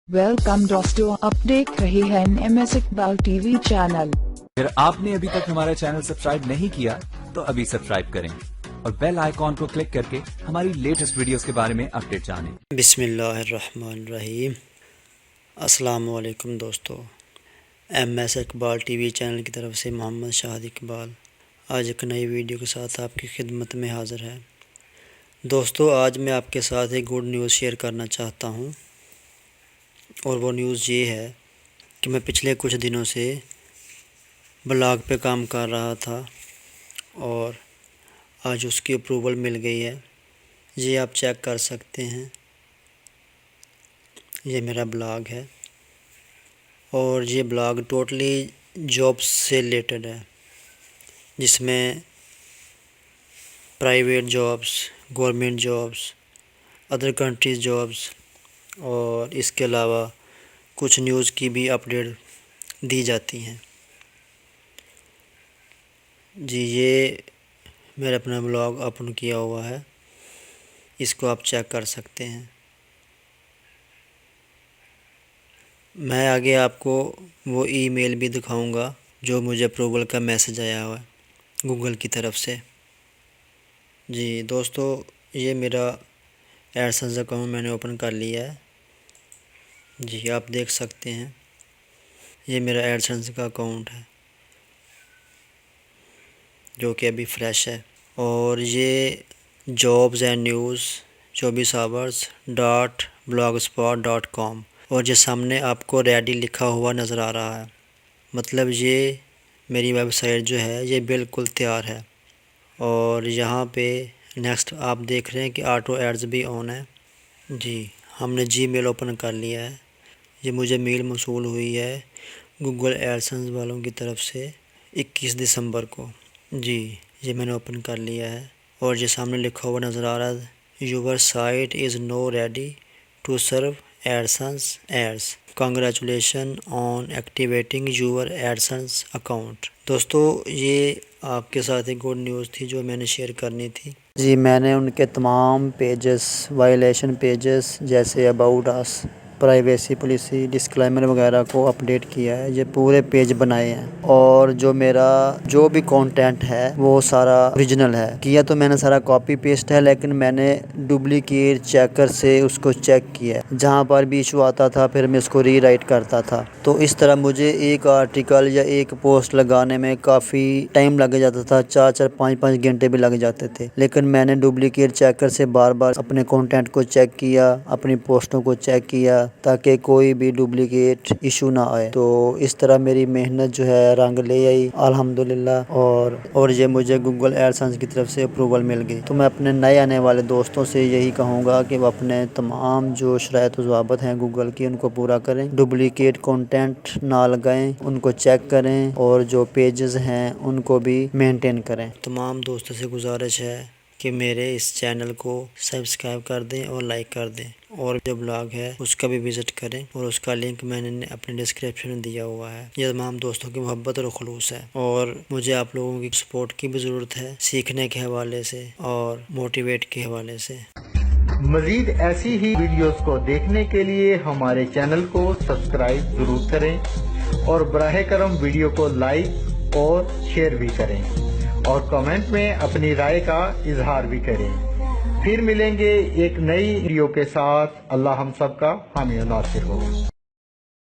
Welcome दोस्तों, आप देख रहे हैं एमएस इकबाल टीवी चैनल। अगर आपने अभी तक हमारा चैनल सब्सक्राइब नहीं किया तो अभी सब्सक्राइब करें और बेल आइकॉन को क्लिक करके हमारी लेटेस्ट वीडियोस के बारे में अपडेट जानें। बिस्मिल्लाहिर्रहमानिर्रहीम। अस्सलाम वालेकुम दोस्तों, एमएस इकबाल टीवी चैनल की तरफ से मोहम्मद शाहिद इकबाल आज एक नई वीडियो के साथ आपकी खिदमत में हाज़िर है। दोस्तों, आज मैं आपके साथ एक गुड न्यूज़ शेयर करना चाहता हूँ और वो न्यूज़ ये है कि मैं पिछले कुछ दिनों से ब्लॉग पे काम कर रहा था और आज उसकी अप्रूवल मिल गई है। ये आप चेक कर सकते हैं, ये मेरा ब्लॉग है और ये ब्लॉग टोटली जॉब्स से रिलेटेड है, जिसमें private jobs, government jobs, other countries jobs और इसके अलावा कुछ न्यूज़ की भी अपडेट दी जाती हैं। जी, ये मेरा अपना ब्लॉग अपलोड किया हुआ है, इसको आप चेक कर सकते हैं। मैं आगे आपको वो ईमेल भी दिखाऊंगा जो मुझे अप्रूवल का मैसेज आया हुआ है गूगल की तरफ से। जी दोस्तों, ये मेरा एडसेंस अकाउंट मैंने ओपन कर लिया है। जी, आप देख सकते हैं, ये मेरा एडसेंस का अकाउंट है जो कि अभी फ्रेश है। और ये जॉब्स एंड न्यूज़ 24hours.blogspot.com और ये सामने आपको रेडी लिखा हुआ नज़र आ रहा है, मतलब ये मेरी वेबसाइट जो है ये बिल्कुल तैयार है। और यहाँ पे नेक्स्ट आप देख रहे हैं कि ऑटो एड्स भी ऑन है। जी, हमने जीमेल ओपन कर लिया है। ये मुझे मेल मौसूल हुई है गूगल एडसेंस वालों की तरफ से 21 दिसंबर को। जी, ये मैंने ओपन कर लिया है और ये सामने लिखा हुआ नज़र आ रहा है, your site is now ready to serve AdSense ads, congratulation on activating your AdSense account. दोस्तों, ये आपके साथ एक गुड न्यूज़ थी जो मैंने शेयर करनी थी। जी, मैंने उनके तमाम पेजेस, वायलेशन पेजेस जैसे about us, privacy policy, disclaimer वगैरह को अपडेट किया है। ये पूरे पेज बनाए हैं और जो मेरा जो भी कंटेंट है वो सारा ओरिजिनल है। किया तो मैंने सारा कॉपी पेस्ट है, लेकिन मैंने डुप्लीकेट चेकर से उसको चेक किया। जहाँ पर भी इशू आता था फिर मैं उसको रीराइट करता था। तो इस तरह मुझे एक आर्टिकल या एक पोस्ट लगाने में काफ़ी टाइम लग जाता था, 4-4, 5-5 घंटे भी लग जाते थे। लेकिन मैंने डुप्लीकेट चेकर से बार बार अपने कंटेंट को चेक किया, अपनी पोस्टों को चेक किया ताकि कोई भी डुप्लीकेट इशू ना आए। तो इस तरह मेरी मेहनत जो है रंग ले आई अल्हम्दुलिल्लाह। और ये मुझे गूगल एडसेंस की तरफ से अप्रूवल मिल गई। तो मैं अपने नए आने वाले दोस्तों से यही कहूँगा कि वो अपने तमाम जो शराइत व ज़वाबित हैं गूगल की उनको पूरा करें, डुप्लीकेट कंटेंट ना लगाएं, उनको चेक करें और जो पेजेस हैं उनको भी मेंटेन करें। तमाम दोस्तों से गुजारिश है कि मेरे इस चैनल को सब्सक्राइब कर दें और लाइक कर दें, और जो ब्लॉग है उसका भी विज़िट करें और उसका लिंक मैंने अपने डिस्क्रिप्शन में दिया हुआ है। ये तमाम दोस्तों की मोहब्बत और खुलूस है और मुझे आप लोगों की सपोर्ट की भी ज़रूरत है, सीखने के हवाले से और मोटिवेट के हवाले से। मज़ीद ऐसी ही वीडियोस को देखने के लिए हमारे चैनल को सब्सक्राइब जरूर करें और बराह करम वीडियो को लाइक और शेयर भी करें और कमेंट में अपनी राय का इजहार भी करें। फिर मिलेंगे एक नई वीडियो के साथ। अल्लाह हम सब का हामी और नासिर हो।